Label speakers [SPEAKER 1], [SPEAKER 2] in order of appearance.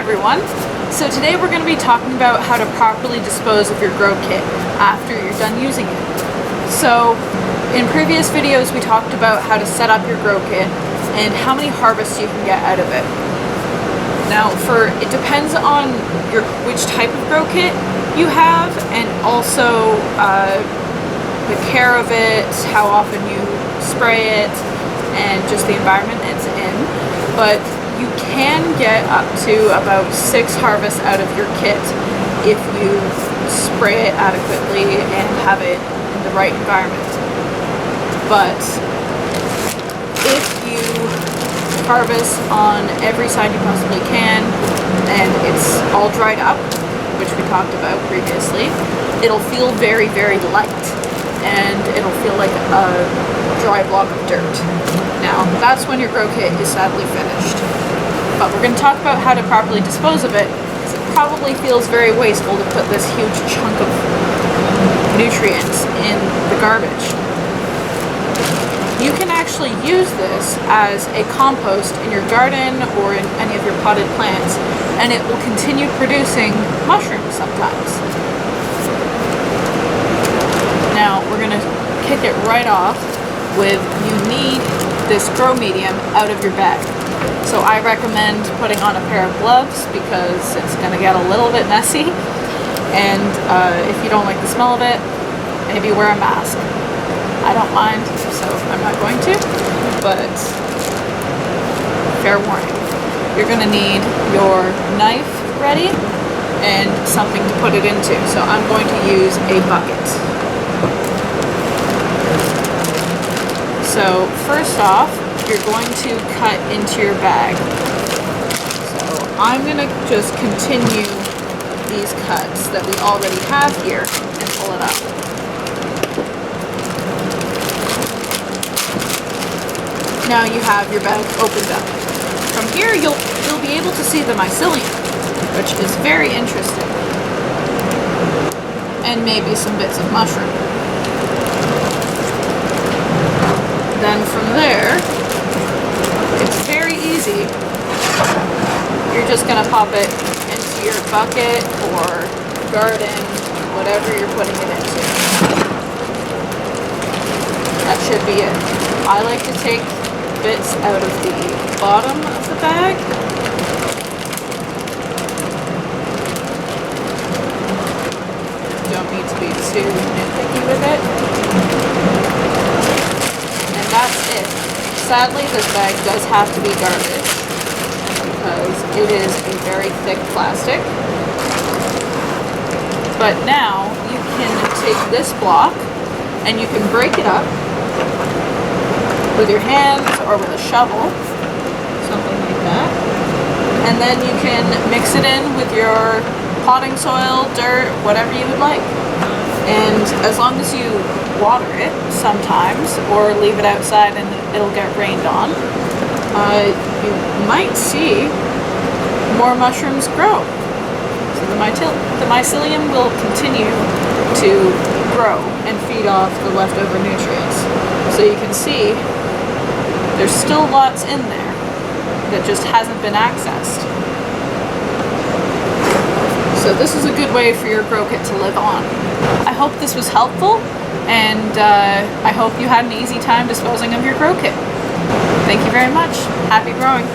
[SPEAKER 1] everyone. So today we're going to be talking about how to properly dispose of your grow kit after you're done using it. So in previous videos we talked about how to set up your grow kit and how many harvests you can get out of it. Now it depends on which type of grow kit you have, and also the care of it, how often you spray it, and just the environment it's in. But you can get up to about 6 harvests out of your kit if you spray it adequately and have it in the right environment. But if you harvest on every side you possibly can and it's all dried up, which we talked about previously, it'll feel very, very light and it'll feel like a dry block of dirt. Now, that's when your grow kit is sadly finished. But we're going to talk about how to properly dispose of it, because it probably feels very wasteful to put this huge chunk of nutrients in the garbage. You can actually use this as a compost in your garden or in any of your potted plants, and it will continue producing mushrooms sometimes. Now, we're going to kick it right off with you need this grow medium out of your bag. So I recommend putting on a pair of gloves because it's going to get a little bit messy, and if you don't like the smell of it, maybe wear a mask. I don't mind, so I'm not going to, but fair warning. You're going to need your knife ready and something to put it into, so I'm going to use a bucket. So first off, you're going to cut into your bag. So I'm going to just continue these cuts that we already have here and pull it up. Now you have your bag opened up. From here you'll be able to see the mycelium, which is very interesting. And maybe some bits of mushroom. Then from there, it's very easy. You're just going to pop it into your bucket or garden, whatever you're putting it into. That should be it. I like to take bits out of the bottom of the bag. Don't need to be too nitpicky with it. And that's it. Sadly, this bag does have to be garbage because it is a very thick plastic. But now you can take this block and you can break it up with your hands or with a shovel, something like that. And then you can mix it in with your potting soil, dirt, whatever you would like. And as long as you water it sometimes or leave it outside and it'll get rained on, you might see more mushrooms grow. So the mycelium will continue to grow and feed off the leftover nutrients. So you can see there's still lots in there that just hasn't been accessed. So this is a good way for your grow kit to live on. I hope this was helpful, and I hope you had an easy time disposing of your grow kit. Thank you very much. Happy growing.